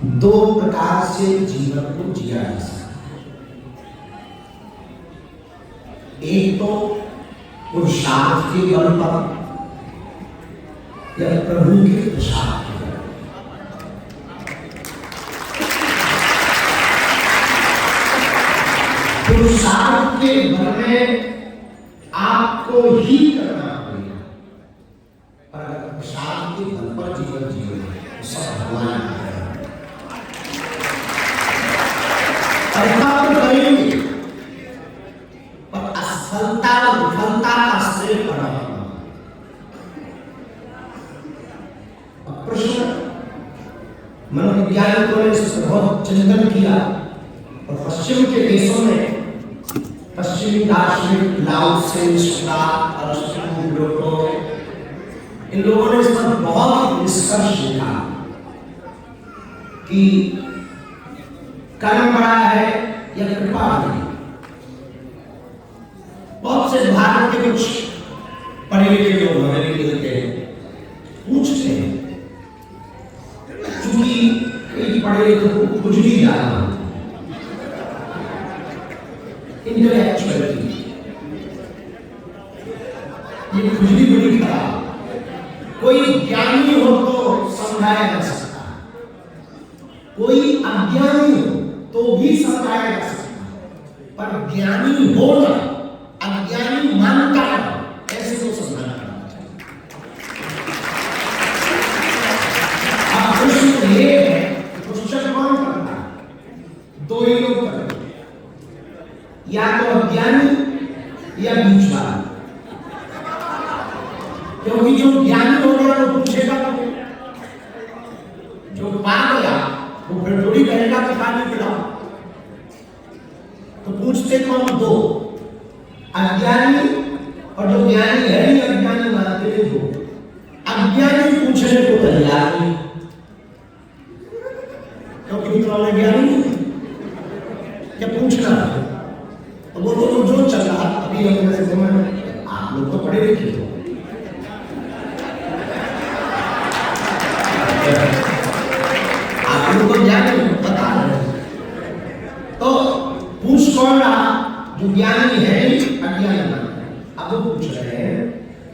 दो प्रकार से जीवन को जिया जा सकता है। एक तो पुरुषार्थ के बल पर या प्रभु के प्रसाद के बल। पुरुषार्थ के बल में आपको ही करना पड़ेगा, पर अगर प्रसाद के बल पर जीवन जिए तो सब भगवान करेंगे, पर असफलता विफलता का श्रेय पड़ा। प्रश्न मनोवैज्ञानिकों ने इस पर बहुत चिंतन किया और पश्चिम के देशों में पश्चिमी दार्शनिक लाओ से अरस्तु प्लेटो इन लोगों ने इस पर बहुत निष्कर्ष लिखा कि कर्म बड़ा है या कृपा बड़ी। बहुत से भारत के कुछ पढ़े लिखे लोग हमें लिखते हैं, पूछते हैं, चूंकि कई पढ़े लिखे को खुजली ज्यादा इंटेलेक्चुअलिटी, ये खुजली बड़ी खराब। कोई ज्ञानी हो तो समझाया जा सकता, कोई अज्ञानी हो तो भी समझाया जा सकता, पर ज्ञानी हो ना अज्ञानी मानता है ऐसे को समझाना चाहिए। अब प्रश्न ये है, क्वेश्चन कौन करता है? दो ही लोग करते हैं, या तो अज्ञानी या बीच वाला। क्योंकि जो ज्ञानी हो गया वो पूछेगा तो, जो पा गया वो फिर थोड़ी कहेगा कि पानी पिलाओ। तो पूछते कौन? दो, अज्ञानी और जो ज्ञानी है ही अज्ञानी मानते हैं। दो अज्ञानी पूछने को तैयार नहीं, क्योंकि तो ज्ञानी क्या पूछना है, तो वो तो जो चल रहा अभी हम से समझ। आप लोग तो पढ़े लिखे हो, आप लोग को ज्ञान पता है, तो पूछ कौन रहा? जो ज्ञानी है अज्ञानी मानता है। अब वो पूछ रहे हैं,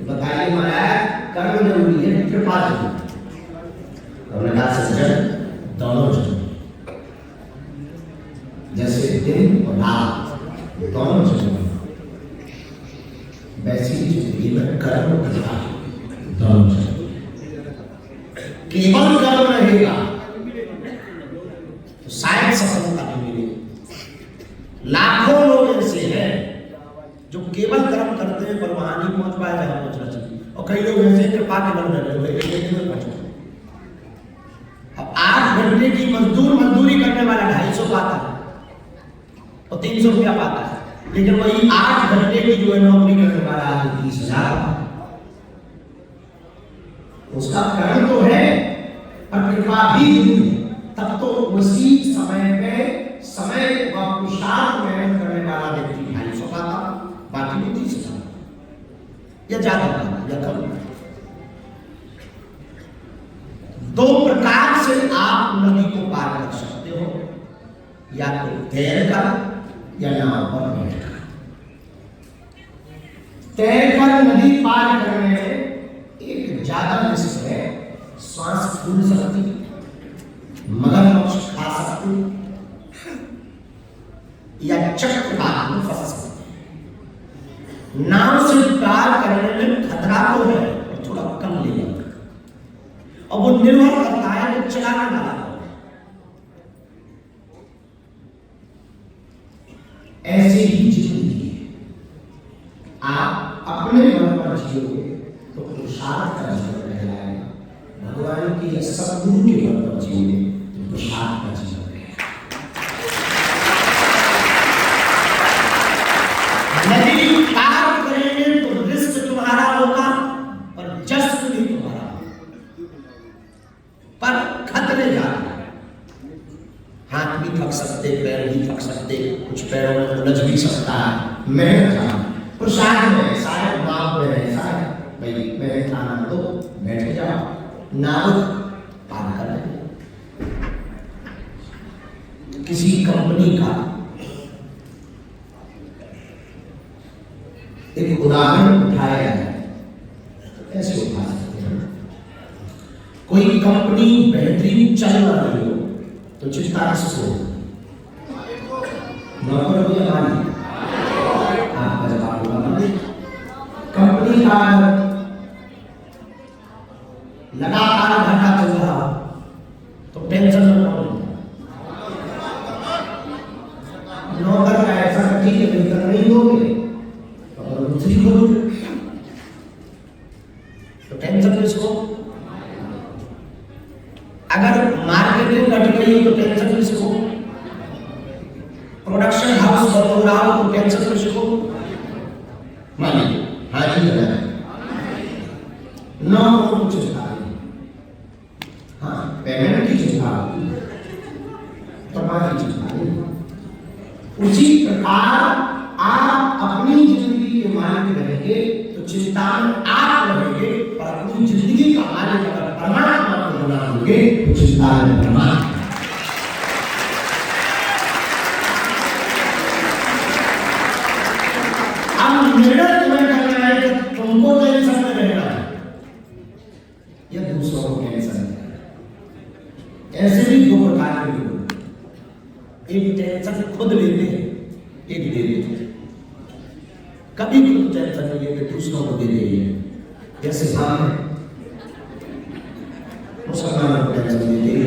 बताइए महाराज कर्म जरूरी है कृपा जरूरी? हमने कहा सज्जन दोनों जरूरी, जैसे दिन और रात दोनों जरूरी, वैसे ही जिंदगी में कर्म और कृपा दोनों जरूरी। केवल कर्म रहेगा तो शायद सफलता नहीं मिलेगी। लाखों लोग ऐसे हैं जो केवल कर्म करते हैं पर वहां नहीं पहुंच पाए जहां पहुंचना चाहिए, और कई लोग ऐसे कृपा के बल बैठे हुए पहुंचे। अब 8 घंटे की मजदूरी करने वाला 250 पाता है और 300 रुपया पाता है, लेकिन वही 8 घंटे की जो है नौकरी करने वाला आदमी 30,000। उसका कर्म तो है पर कृपा भी जरूरी है, तब तो उसी समय में समय व पुरुषार्थ मेहनत करने वाला व्यक्ति 250 पाता, बाकी भी 30,000 या ज्यादा पाता या कम। दो प्रकार से आप नदी को पार कर सकते हो, या तो तैरकर या नाव पर बैठकर। तैरकर नदी पार करने में एक ज्यादा रिस्क है, श्वास फूल सकती, मगरमच्छ खा सकती या चक्रवात में फंस सकती। नाव से पार करने में खतरा तो है, थोड़ा कम लेगा, और वो निर्भर करता है कि चलाने वाला कौन है। ऐसे ही जिंदगी है, आप अपने मन पर जियोगे तो पुरुषार्थ का जीवन कहलाएगा, भगवान की सद्गुरु के मन पर जियोगे तो पुरुषार्थ का जीवन रहेगा। नदी पार करेंगे तो रिस्क तुम्हारा होगा पर जस्ट नहीं तुम्हारा, पर खतरे ज्यादा। हाथ भी थक सकते, पैर भी थक सकते, कुछ पैरों में उलझ भी सकता है। मेहनत पुरुषार्थ में शायद बाप में ऐसा है, भाई मेहनत आना दो, बैठ जाओ, नाव पार कर ले। किसी कंपनी का एक उदाहरण उठाया है, ऐसे उठा सकते हैं। कोई कंपनी बेहतरीन चल रही हो तो चिंता किसको? नौकर हो या मालिक? आपका जवाब होगा मालिक। कंपनी का लगातार घाटा चल रहा तो टेंशन में कौन? नौकर का ऐसा ठीक है, बेहतर नहीं होगे और दूसरी हो तो टेंशन किसको? अगर मार्केटिंग घट रही हो तो टेंशन किसको? प्रोडक्शन हाउस बंद हो रहा हो तो टेंशन किसको? मालिक। हाँ जी है नौ कुछ हाँ पेमेंट की चिंता की चिंता। उसी प्रकार आप अपनी जिंदगी के मालिक रहेंगे तो चिंता में आप रहेंगे, और अपनी जिंदगी का मालिक अगर परमात्मा को बना दोगे तो चिंता में परमात्मा। अब निर्णय तुम्हें करना है कि तुमको टेंशन में रहना है या दूसरों को टेंशन में। ऐसे भी दो प्रकार के लोग, एक टेंशन खुद लेते हैं, एक दे देते हैं। कभी खुद टेंशन नहीं लेते, दूसरों को दे देते। जैसे हम मुसलमानों को टेंशन देते हैं।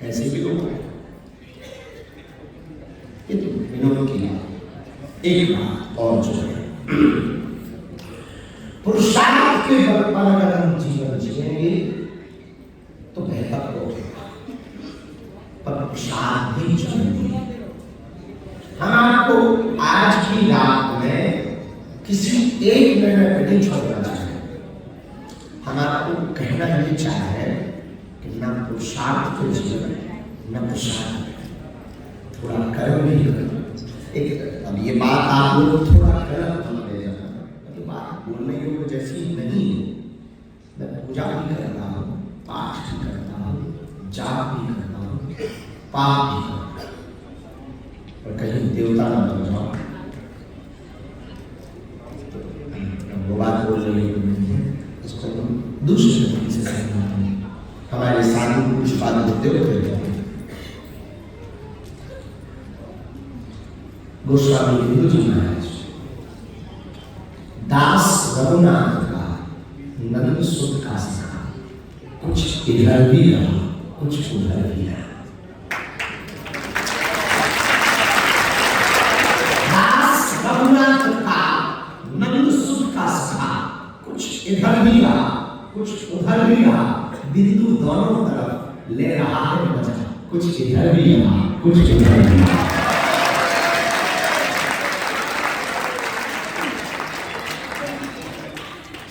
ऐसे भी लोग एक बात और जो है, पुरुषार्थ के बल पर अगर हम जीवन जिएंगे तो बेहतर होगा, पर पुरुषार्थ भी जरूरी है। हम आपको आज की रात में किसी एक निर्णय पर नहीं छोड़ना चाहते। हम आपको कहना ये चाहे कि न पुरुषार्थ के जीवन न पुरुषार्थ, थोड़ा कर्म भी करो। एक अब ये बात आप लोग थोड़ा गलत समझ ले जाना, ये बात बोलने योग्य जैसी नहीं है। मैं पूजा भी कर रहा हूँ, पाठ भी करता हूँ, जाप भी करता हूँ, पाप भी करता हूँ, और कहीं देवता न बन जाओ वो बात बोल रही है, इसको हम दूसरे तरीके से समझते हैं। हमारे साधु कुछ बात होते हुए गोस्वामी हिंदू जी महाराज दास रघुनाथ का नंद सुत का सखा, कुछ इधर भी रहा कुछ उधर भी रहा। दास रघुनाथ का नंद सुत का सखा, कुछ इधर भी रहा कुछ उधर भी रहा, बिंदु दोनों तरफ ले रहा है मजा, कुछ इधर भी रहा कुछ उधर भी रहा।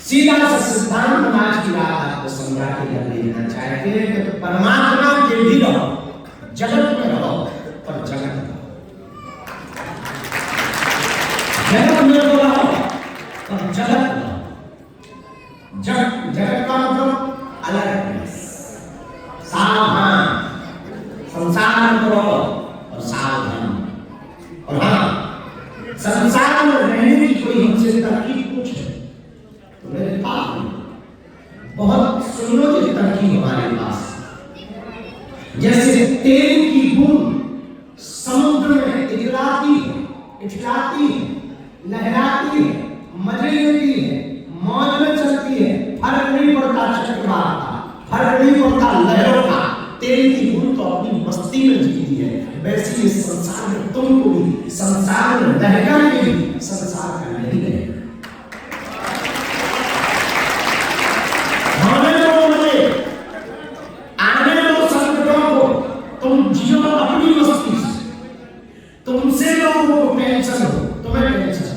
सीधा सा सिद्धांत आज की रात आपको समझा के लेना चाहते हैं कि तो परमात्मा के भी रहो, जगत में रहो, पर जगत में रहो, पर जगत में जगत का मतलब अलर्टनेस, सावधान, संसार में रहो और सावधान। और हाँ, संसार में रहने की कोई हमसे तरकीब पूछे तो मेरे पास बहुत सुनियोजित तरकीब हमारे पास, जैसे तेल की बूंद समुद्र में इठलाती है, लहराती है, मजे लेती है, मौज में चलती है, फर्क नहीं पड़ता चक्रवात का, फर्क नहीं पड़ता लहरों का। तेल की बूंद तो अपनी मस्ती में जीती है, वैसे इस संसार में तुमको भी संसार में रहकर के भी संसार का नहीं है। तुम जियो अपनी मस्ती से, तुमसे लोगों को टेंशन हो, तुम्हें टेंशन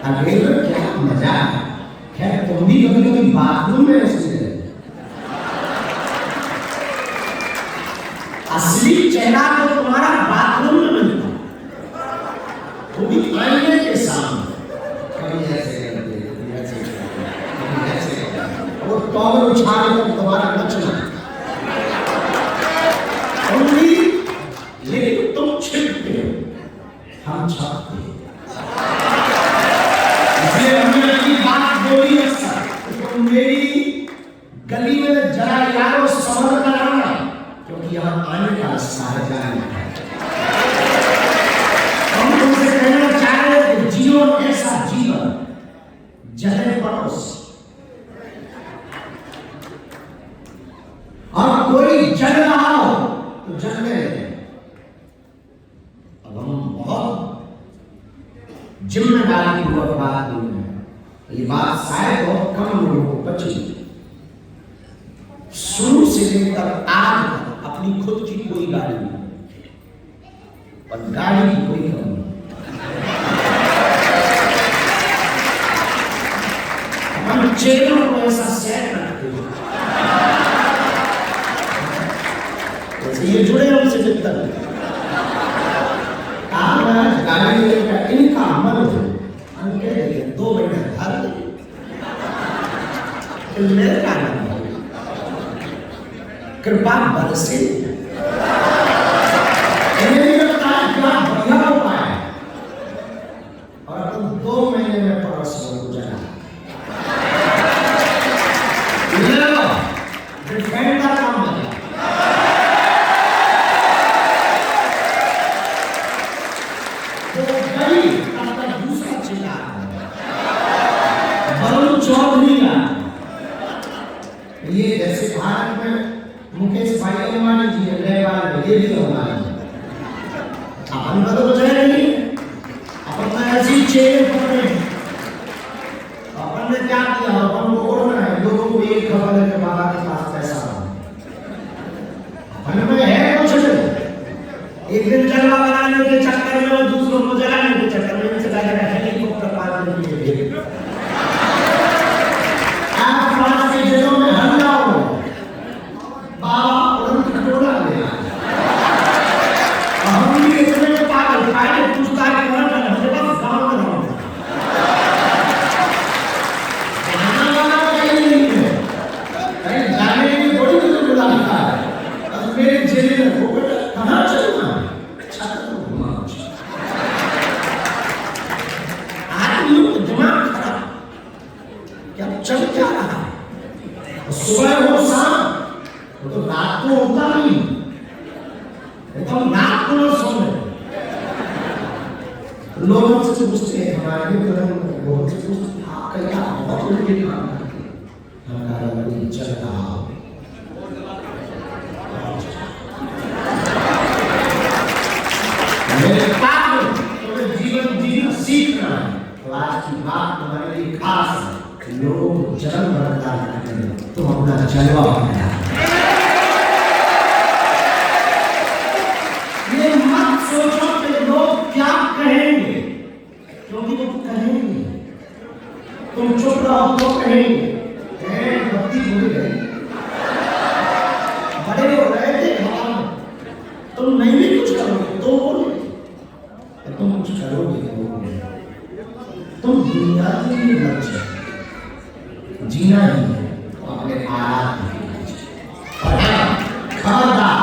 अकेले क्या मजा है। खैर तुम भी कभी कभी बाथरूम में ऐसे असली चेहरा तो तुम्हारा बाथरूम में मिलता, वो भी आईने के सामने। कभी ऐसे करते, कभी ऐसे करते, कभी ऐसे करते, वो टॉवल उछाल कर दोबारा नचना। लेकिन तुम छिपते हो, हम छपते हैं। इसलिए हमने अपनी बात बोली अक्सर, तो मेरी गली में जरा यारो संभल कर आना, क्योंकि यहाँ आने का सारा जाने है। हम तुमसे कहना चाह रहे हैं कि जियो ऐसा जीवन जले पड़ोस, और कोई जल रहा हो तो जलने लगे। अब हम बहुत जिम्मेदारी पूर्वक बात बोल रहे हैं, ये बात शायद बहुत कम लोगों को बची। शुरू से लेकर आज तक अपनी खुद की कोई गाड़ी नहीं, और गाड़ी की कोई कमी नहीं। हम चेहरों को ऐसा सेट रखते हैं जैसे ये जुड़े हमसे जितना गाड़ी लेकर इनका मन हो, हम कह देंगे 2 महीने घर मेरे का नाम कृपा बरसे। बढ़िया हो पाए और तुम 2 महीने में पड़ोस हो जाए। डिफेंडर का मतलब तो गई तब तक दूसरा चिल्ला वरुण चौधरी का। ये जैसे भारत में मुकेश भाई अंबानी जी है, नेपाल में ये भी अंबानी है। अपन का तो कुछ है नहीं, अपन तो ऐसी चेयर पकड़े। अपन ने क्या किया, अपन को ओढ़ना है लोगों को एक खबर है कि बाबा के पास पैसा है। अपन में है कुछ नहीं, एक दिन जलवा बनाने के चक्कर में, दूसरों को जलाने के चक्कर में इनसे जाकर हेलीकॉप्टर पास करने के लिए आप पास के जगहों में हमला हो सुबह हो शाम, तो रात को होता नहीं, एकदम रात को न सोने। लोगों से पूछते हैं, हमारे बहुत से पूछते हैं आपका क्या बहुत उल्टी काम करते हैं, हमारा बड़ी चल रहा हो। मेरे पास तो जीवन जीना सीखना है, तो आज की बात हमारे लिए खास है। लोग जन्म बदला करते हैं, तो अपना जलवा बनाया। ये मत सोचो कि लोग क्या कहेंगे, क्योंकि वो कहेंगे। तुम चुप रहो तो कहेंगे, बत्ती भूल गए, बड़े हो रहे थे हवा में, तुम नहीं भी कुछ करोगे तो बोलोगे, तुम कुछ करोगे तो बोलोगे। तुम दुनिया के लिए मत जाओ, जीना ही है तो अपने आराम और खबरदार,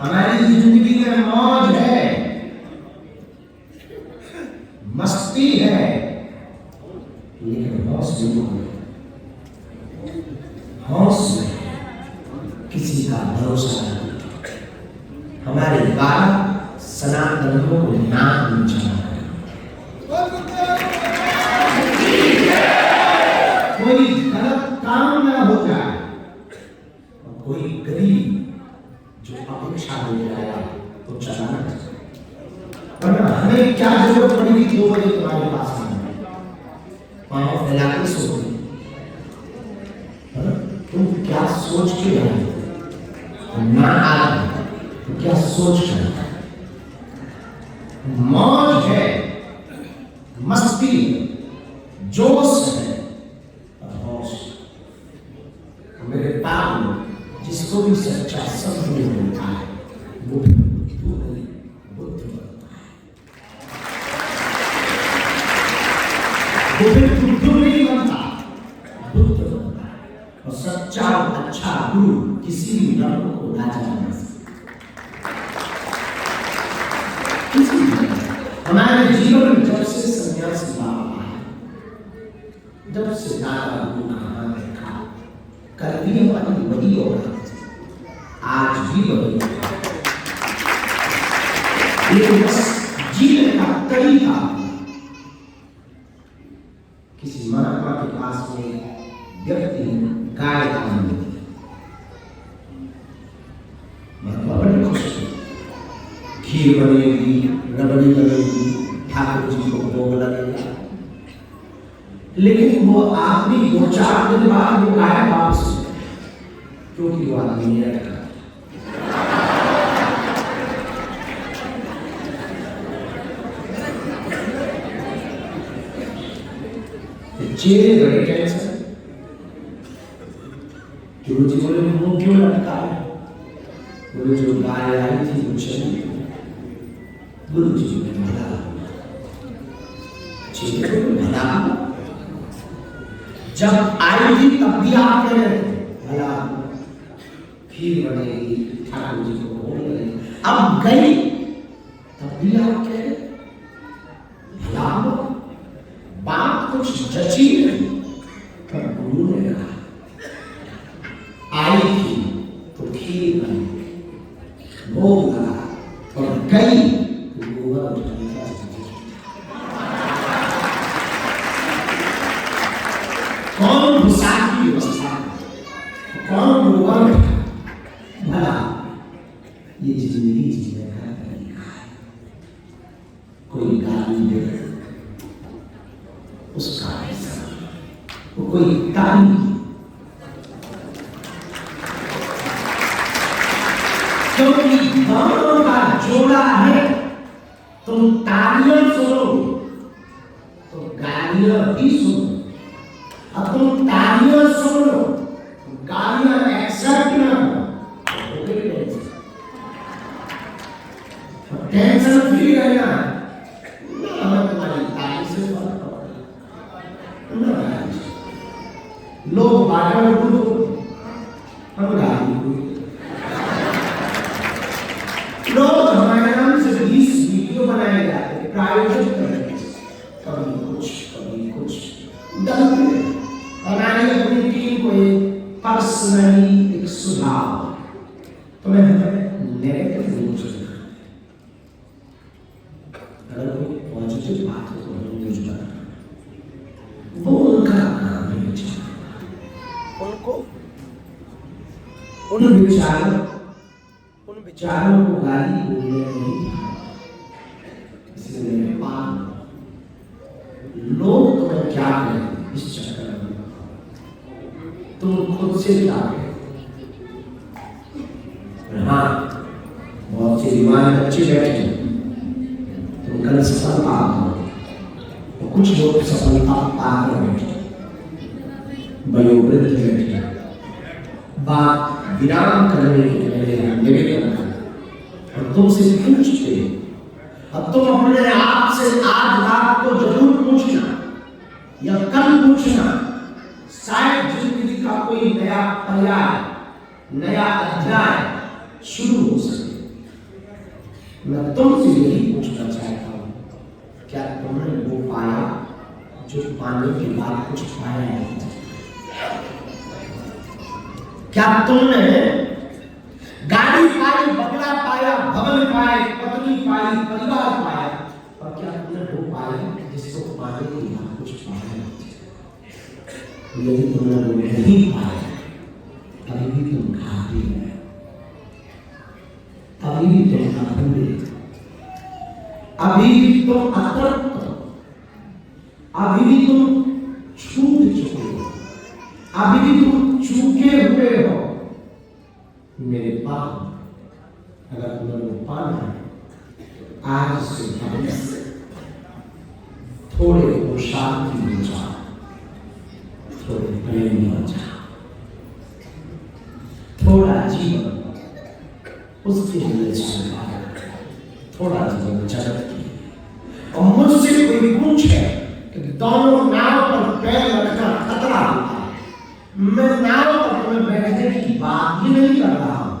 हमारी जिंदगी में मौज है, मस्ती है, लेकिन हौसले किसी का भरोसा नहीं। हमारे बाल सनातनियों को नाक नीचा कोई गलत काम न हो जाए, और कोई गरीब जो अपेक्षा ले आया तो चलाना चाहिए। वरना हमें क्या जरूरत पड़ेगी 2 बजे तुम्हारे पास आने, पाँव फैला के सो गए, तुम क्या सोच के आए, ना आए तो क्या सोच कर। मौज है, मस्ती, जोश है और होश। मेरे पाप जिसको भी सच्चा समझ होता है वो बुद्धू नहीं बुद्ध बनता है। वो फिर बुद्धू नहीं बनता, बुद्ध बनता है। और सच्चा और अच्छा गुरु किसी भी धर्म को राजा बना सकता है। हमारे जीवन में जब से सन्यासी बाबा आए, जब से दादा गुरु का नाम देखा, कल भी हमारी वही होगा, आज भी वही होगा। ये बस जीने का तरीका। किसी महात्मा के पास में व्यक्ति गाय पानी होती, महात्मा बड़े खुश थे, खीर बनेगी, रबड़ी बनेगी, ठाकुर जी को भोग लगेगा। लेकिन वो आदमी 2-4 दिन बाद वो गाय वापस, क्योंकि वो आदमी नहीं रखा। चेहरे बड़े टेंशन। गुरु जी बोले मुंह क्यों लटका है? बोले जो गाय आई थी वो चली। गुरु जी ने भला चेहरे को भला जब आई थी तब भी आप कह रहे थे भला खीर बनेगी, ठाकुर जी को भोग लगेगी। अब गई तब भी आप कह रहे भला बात कुछ जची नहीं। पर गुरु ने कहा आई थी तो खीर बनी, भोग लगा और गई तो गोबर उठाने का। कौन भुसाकी व्यवस्था, कौन गोबर उठा, भला ये जिंदगी जीने का तरीका है। कोई गाली दे उसका वो कोई ताली, क्योंकि दोनों का जोड़ा है। तुम तालियां सुनो तो गालियां भी सुनो, अब तुम तालियां सुनो गालियां एक्सेप्ट ना हो तो टेंशन फ्री रहना। लोग बाटा में हम गाली लोग हमारे नाम से 20 वीडियो बनाए जाते हैं प्रायोजित करके, कभी कुछ डलते। हमारी अपनी टीम को एक पर्सनली एक सुझाव, तो मैं नेगेटिव नहीं सोचना, अगर कोई पॉजिटिव बात हो तो हम न्यूज बनाना, वो उनका काम है। उनको उन विचारों को गाली बोलने नहीं था, इसलिए लोग तुम्हें क्या करें इस चक्कर में, तुम खुद से क्या करें। हाँ, बहुत से युवा बच्चे बैठे, तुम कल सफलता पाओ, तो कुछ लोग सफलता पाकर बैठे, वयोवृद्ध बैठे, बात विराम करने के लिए निवेदन कर और तुमसे पूछते। अब तुम अपने आप से आज रात को जरूर पूछना या कल पूछना, शायद जिंदगी का कोई नया पर्याय, नया अध्याय शुरू हो सके। मैं तुमसे यही पूछना चाहता हूं, क्या तुमने वो पाया जो पाने के बाद कुछ पाया नहीं? क्या तुमने गाड़ी पाई, बंगला पाया, भवन पाए, पत्नी पाई, परिवार पाया, और क्या तुमने वो पाया जिसको पाने के बाद कुछ पाया? यदि तुमने वो नहीं पाया, अभी भी तुम घाटे हो, अभी भी तुम अधूरे, अभी भी तुम अतृप्त, अभी भी तुम छूट चुके हो, अभी भी तुम चूके हुए हो। मेरे पाप अगर तुम्हें वो पाना है, आज से थोड़े को शांति मिल जाओ। थोड़ा जीवन में जगत की, और मुझसे कोई पूछे कि दोनों नाव पर पैर रखना खतरा होता है, मैं नाव पर तुम्हें बैठने की बात ही नहीं कर रहा हूं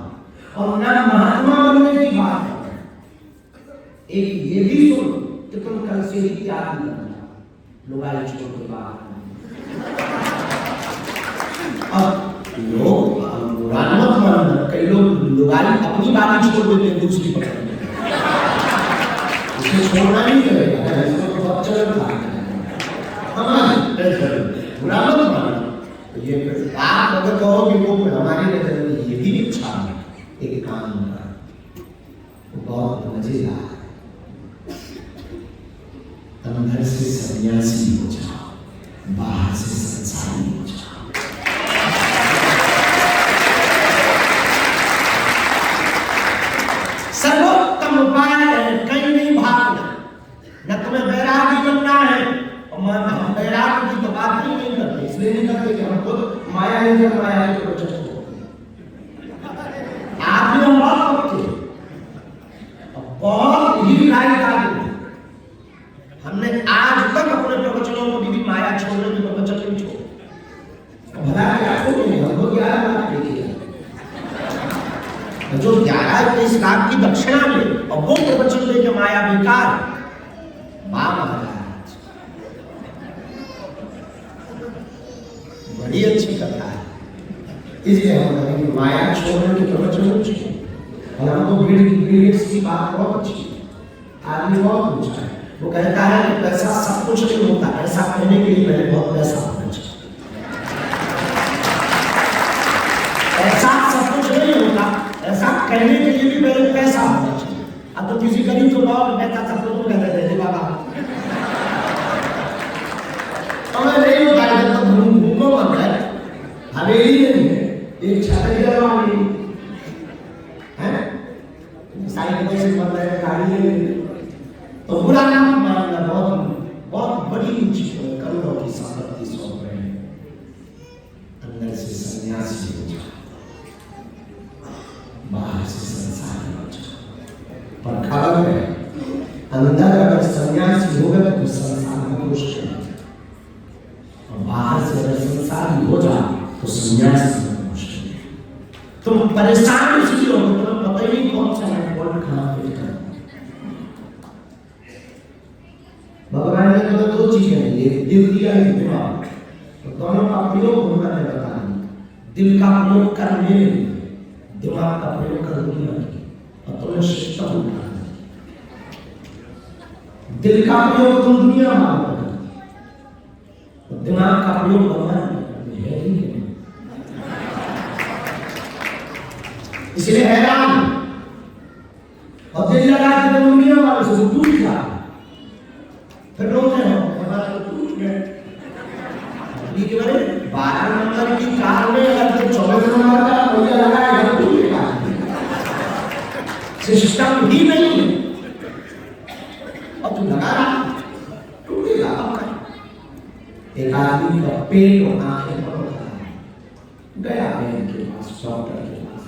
और ना महात्मा बनने की बात कर रहा हूं। एक ये भी सुन कि तुम कल से ही त्याग करना, लुगाई छोड़ के बाहर। अब लोग रानमत मान, कई लोग लुगाई अपनी बात छोड़ देते हैं दूसरी पकड़ में, उसे छोड़ना नहीं करेगा, इसको तो बहुत चलन था बुरा मत मानो। ये आप अगर कहो कि वो हमारी नजर में ये भी अच्छा है, एक काम होगा बहुत मजेदार है। अंदर से सन्यासी हो जाओ, बाहर से संसारी हो जाओ। सर्वोत्तम उपाय है कहीं नहीं भागना, न तुम्हें बैरागी बनना है। और हम बैराग की तो बात ही नहीं करते, इसलिए नहीं करते कि हम खुद माया नहीं कर, माया के प्रोजेक्ट हो आप भी हम बहुत पक्के, बहुत ही लायक आदमी। हमने आज तक अपने प्रवचनों को भी माया छोड़ने की प्रवचन नहीं छोड़ा। भला आपको नहीं, हमको 11 लाख दे दिया, जो 11 लाख की दक्षिणा में और वो प्रवचन लेके माया बेकार। महाराज बड़ी अच्छी कथा है, इसलिए हम कहेंगे माया छोड़ने की प्रवचन अच्छी, और हमको भीड़ की बात बहुत अच्छी। आदमी बहुत ऊंचा है, वो कहता है कि पैसा सब कुछ नहीं होता, ऐसा कहने के लिए पहले बहुत पैसा होना चाहिए। ऐसा सब कुछ नहीं होता, ऐसा कहने के लिए भी पहले पैसा होना चाहिए। अब तो किसी गरीब को बहुत पैसा सब कुछ कहते थे बाबा, हमें नहीं होता है तो भूखों बन गए, हवेली नहीं है, एक छतरी करवानी है, साइकिल से बन रहे गाड़ी ले, तो बुरा नाम मानना बहुत बहुत बड़ी ऊंची करोड़ों की संपत्ति सौंप रहे हैं। अंदर से सन्यासी हो जाओ, बाहर से संसारी हो जाओ। पर खबर है, अंदर अगर सन्यासी हो गए तो संसार में दोष है, और बाहर से अगर संसारी हो जाओ तो सन्यासी में दोष है। तुम परेशान इसलिए हो, तुम्हें पता ही नहीं कौन सा है, कौन कहां पे है। भगवान ने तो दो चीजें हैं, एक दिल दिया, एक दिमाग, तो दोनों का प्रयोग उन्होंने बताया। दिल का प्रयोग करने में, दिमाग का प्रयोग कर दुनिया की, और तुम्हें शिष्टा होना। दिल का प्रयोग तुम दुनिया में करो, और दिमाग का प्रयोग भगवान में है ही नहीं। इसलिए हैरान, और दिल लगा के दुनिया वाले से टूट जाए, फिर रोते हो हमारा तो टूट गए। 12 नंबर की कार में अगर 24 नंबर का पहिया लगाया तो टूटेगा, सिस्टम ही नहीं है, और तू लगा रहा टूटेगा। एक आदमी का पेट और आंखें बहुत खराब है, गया बैंक के पास, डॉक्टर के पास,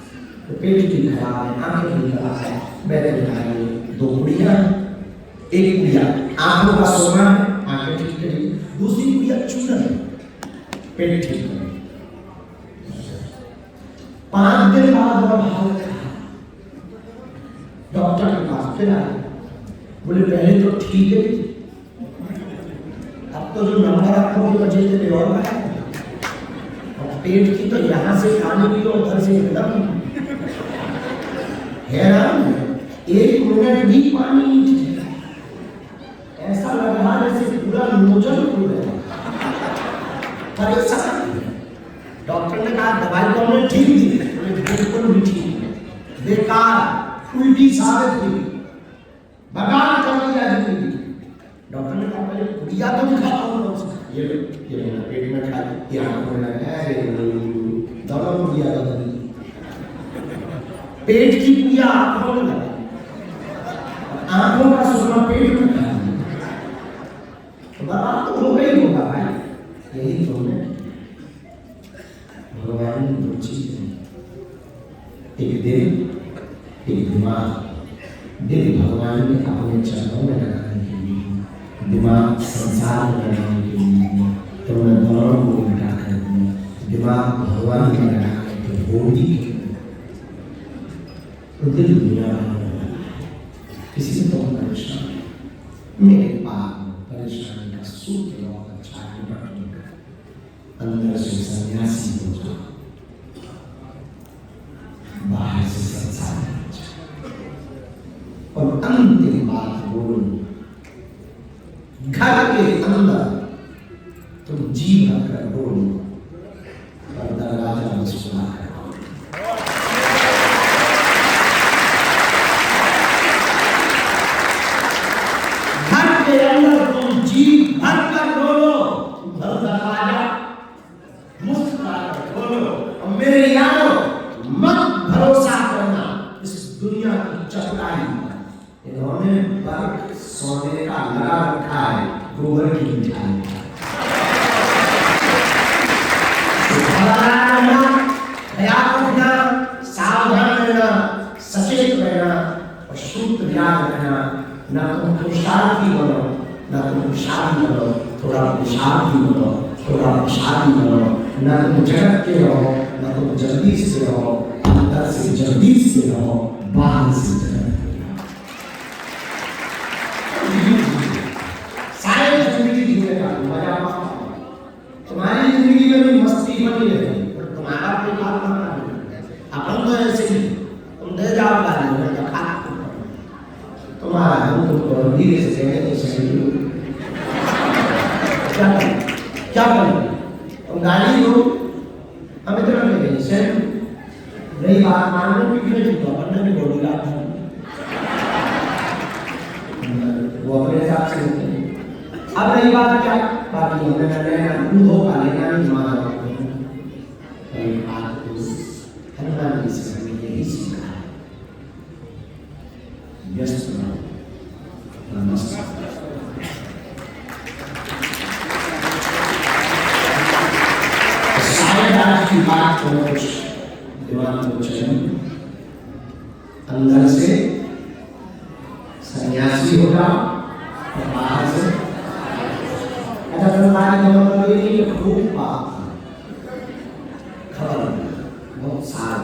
तो पेट भी खराब है, आंखें भी खराब है, बैठे बिठाए 2 कुड़ियां, एक कुड़िया आंखों का सोना है, आंखें ठीक है, दूसरी कुड़िया चूरन है, पेट ठीक है। 5 दिन बाद और हालत डॉक्टर के पास फिर आए, बोले पहले तो ठीक है, अब तो जो नंबर आपको की वजह से और बढ़ा, और पेट की तो यहाँ से खाने की और उधर से एकदम हैरान, 1 मिनट भी पानी नहीं, ऐसा लग रहा जैसे पूरा नोजल खुल गया। परेशान, डॉक्टर ने कहा दवाई तो हमने ठीक दी, बिल्कुल भी ठीक नहीं, बेकार, उल्टी साबित हुई, बर्बाद कर दिया जिंदगी। डॉक्टर ने कहा पहले कुड़िया तो दिखा दो, ये पेट में खा, ये आंखों में दवा कुड़िया बदली, पेट की कुड़िया आंखों में लगा, आंखों का सोना पेट में खा, बर्बाद तो हो गई होगा भाई। यही तो है भगवान ने 2 चीजें, एक दिल, एक दिमाग, दिल भगवान ने अपने चरणों में लगाने के लिए, दिमाग संसार में लगाने के लिए, तो मैं दोनों को उल्टा कर दूँ, दिमाग भगवान में लगाने के होती के तो दिल दुनिया किसी से तो परेशान मेरे पास परेशानी का सूत्र बहुत अच्छा है, अंदर से सन्यासी हो जाओ, बाहर से संसार हो जाओ। और अंतिम बात बोलो, घर के अंदर तुम जी भर कर बोलो और दरवाजा मुस्कुरा कर मेरे यारों, मत भरोसा करना इस दुनिया की चतुराई पर। इन्होंने बर्फ सोने का लगा रखा है, गोबर की मिठाई का। ख्याल रखना, सावधान रहना, सचेत रहना और सूत्र याद रखना। ना तुम पुरुषार्थी बनो, ना तुम पुरुषार्थी बनो, थोड़ा पुरुषार्थी बनो, थोड़ा पुरुषार्थी बनो। ना तुम जगत के रहो, ना तुम जल्दी से रहो, अंदर से जल्दी से रहो, बाहर से जगत के रहो। सारी जिंदगी जीने का मजा तुम्हारी जिंदगी में भी मस्ती बनी रहेगी, पर तुम्हारा कोई बात ना अपन तो ऐसे ही तुम दे जाओ गाली में तो खा तुम्हारा हम तुमको धीरे से देने तो सही क्या करें तुम गाली दो हमें तो नहीं देंगे सर नहीं बात मानने की नहीं तो अपन ने भी बोली बात वो अपने हिसाब से अब रही बात क्या बाकी हमने करना दूध हो पा लेना नहीं माना बात हनुमान जी से हमें यही सीखा है व्यस्त नमस्कार की बात को दिमाग में चले अंदर से सन्यासी होगा और बाहर से अच्छा तुम्हारे ये खूब बात खबर बहुत साल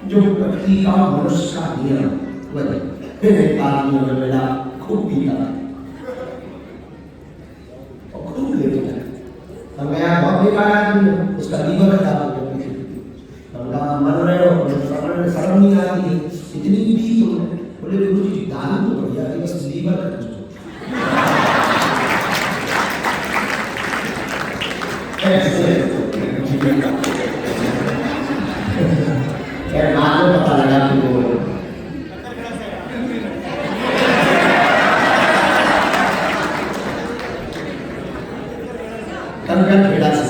जो व्यक्ति का मनुष्य का नियम वही फिर एक बात में मेरा खूब पीता और खूब लेता और मैं बहुत बेकार आदमी हूँ उसका लीवर खराब हो गया हमका मर रहे हो शर्म नहीं आती है इतनी भी तुमने बोले गुरु जी दारू तो बढ़िया थी बस लीवर कर दो क्या मालूम पता लगा कि वो कंगन खेड़ा से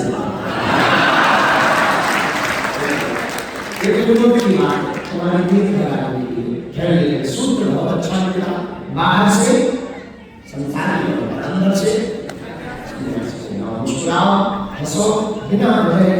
तुम्हारी नींद लगाने के लिए खेल सूत्र बहुत अच्छा मिला बाहर से संसार में अंदर से मुस्कुराओ हंसो बिना डरे